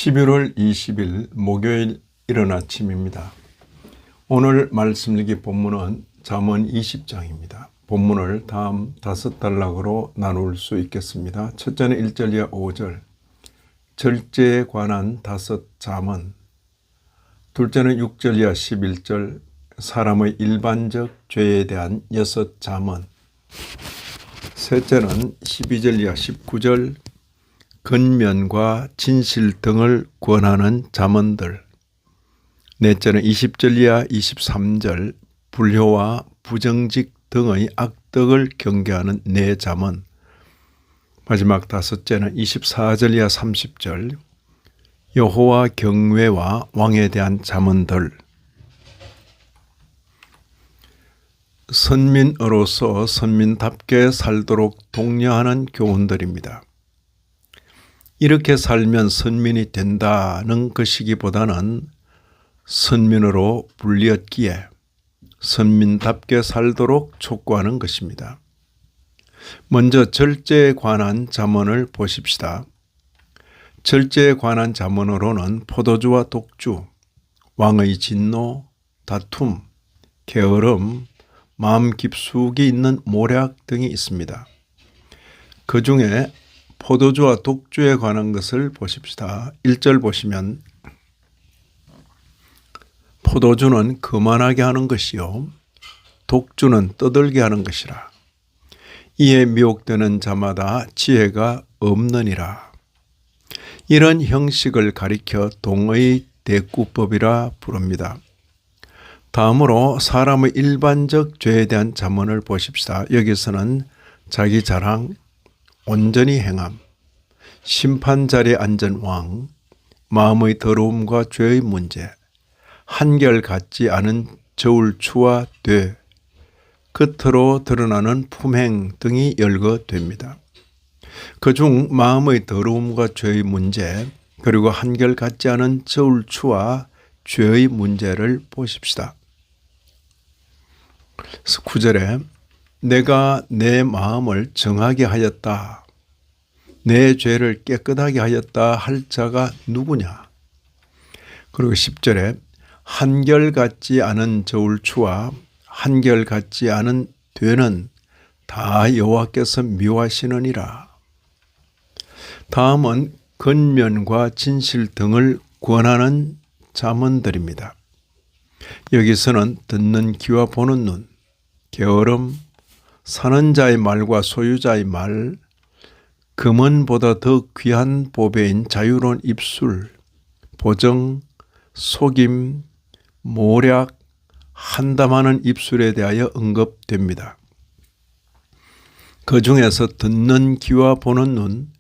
11월 20일 목요일 이른 아침입니다. 오늘 말씀 읽기 본문은 잠언 20장입니다. 본문을 다음 5단락으로 나눌 수 있겠습니다. 첫째는 1절 이하 5절, 절제에 관한 5 잠언. 둘째는 6절 이하 11절, 사람의 일반적 죄에 대한 6 잠언. 셋째는 12절 이하 19절, 근면과 진실 등을 권하는 잠언들. 넷째는 20절 이하 23절, 불효와 부정직 등의 악덕을 경계하는 네 잠언. 마지막 5째는 24절 이하 30절, 여호와 경외와 왕에 대한 잠언들. 선민으로서 선민답게 살도록 독려하는 교훈들입니다. 이렇게 살면 선민이 된다는 것이기보다는 선민으로 불리었기에 선민답게 살도록 촉구하는 것입니다. 먼저 절제에 관한 잠언을 보십시다. 절제에 관한 잠언으로는 포도주와 독주, 왕의 진노, 다툼, 게으름, 마음 깊숙이 있는 모략 등이 있습니다. 그 중에 포도주와 독주에 관한 것을 보십시다. 1절 보시면 포도주는 거만하게 하는 것이요 독주는 떠들게 하는 것이라. 이에 미혹되는 자마다 지혜가 없느니라. 이런 형식을 가리켜 동의 대꾸법이라 부릅니다. 다음으로 사람의 일반적 죄에 대한 잠언을 보십시다. 여기서는 자기 자랑, 온전히 행함, 심판 자리에 앉은 왕, 마음의 더러움과 죄의 문제, 한결같지 않은 저울추와 돼, 겉으로 드러나는 품행 등이 열거됩니다. 그중 마음의 더러움과 죄의 문제, 그리고 한결같지 않은 저울추와 죄의 문제를 보십시다. 9절에 내가 내 마음을 정하게 하였다, 내 죄를 깨끗하게 하였다 할 자가 누구냐. 그리고 10절에 한결같지 않은 저울추와 한결같지 않은 되는 다 여호와께서 미워하시느니라. 다음은 근면과 진실 등을 권하는 잠언들입니다. 여기서는 듣는 귀와 보는 눈, 게으름, 사는 자의 말과 소유자의 말, 금은보다 더 귀한 보배인 자유로운 입술, 보정, 속임, 모략, 한담하는 입술에 대하여 언급됩니다. 그 중에서 듣는 귀와 보는 눈,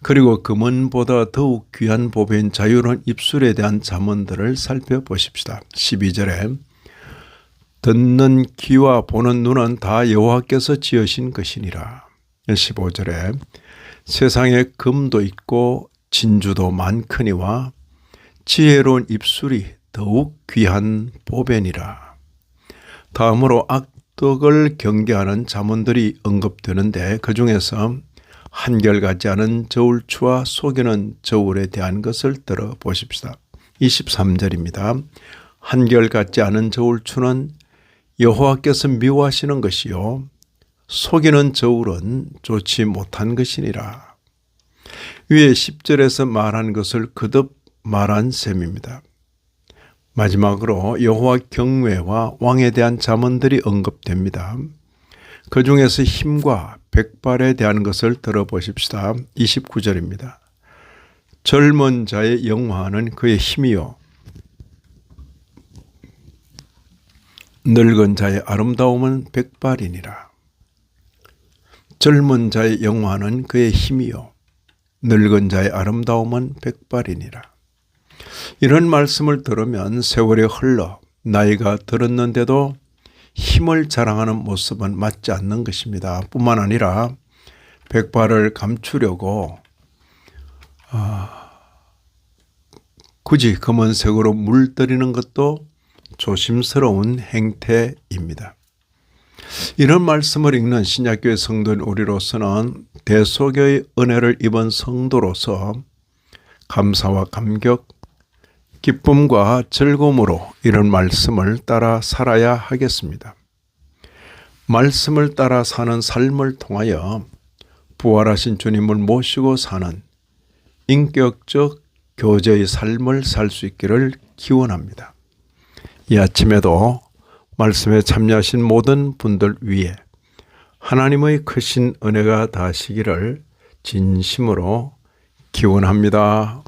그리고 금은보다 더욱 귀한 보배인 자유로운 입술에 대한 잠언들을 살펴보십시다. 12절에 듣는 귀와 보는 눈은 다 여호와께서 지으신 것이니라. 15절에 세상에 금도 있고 진주도 많거니와 지혜로운 입술이 더욱 귀한 보배니라. 다음으로 악덕을 경계하는 잠언들이 언급되는데 그 중에서 한결같지 않은 저울추와 속이는 저울에 대한 것을 들어보십시다. 23절입니다. 한결같지 않은 저울추는 여호와께서 미워하시는 것이요 속이는 저울은 좋지 못한 것이니라. 위에 10절에서 말한 것을 거듭 말한 셈입니다. 마지막으로 여호와 경외와 왕에 대한 잠언들이 언급됩니다. 그 중에서 힘과 백발에 대한 것을 들어보십시다. 29절입니다. 젊은 자의 영화는 그의 힘이요 늙은 자의 아름다움은 백발이니라. 젊은 자의 영화는 그의 힘이요 늙은 자의 아름다움은 백발이니라. 이런 말씀을 들으면 세월이 흘러 나이가 들었는데도 힘을 자랑하는 모습은 맞지 않는 것입니다. 뿐만 아니라 백발을 감추려고 굳이 검은색으로 물들이는 것도 조심스러운 행태입니다. 이런 말씀을 읽는 신약교회 성도인 우리로서는 대속의 은혜를 입은 성도로서 감사와 감격, 기쁨과 즐거움으로 이런 말씀을 따라 살아야 하겠습니다. 말씀을 따라 사는 삶을 통하여 부활하신 주님을 모시고 사는 인격적 교제의 삶을 살 수 있기를 기원합니다. 이 아침에도 말씀에 참여하신 모든 분들 위해 하나님의 크신 은혜가 닿으시기를 진심으로 기원합니다.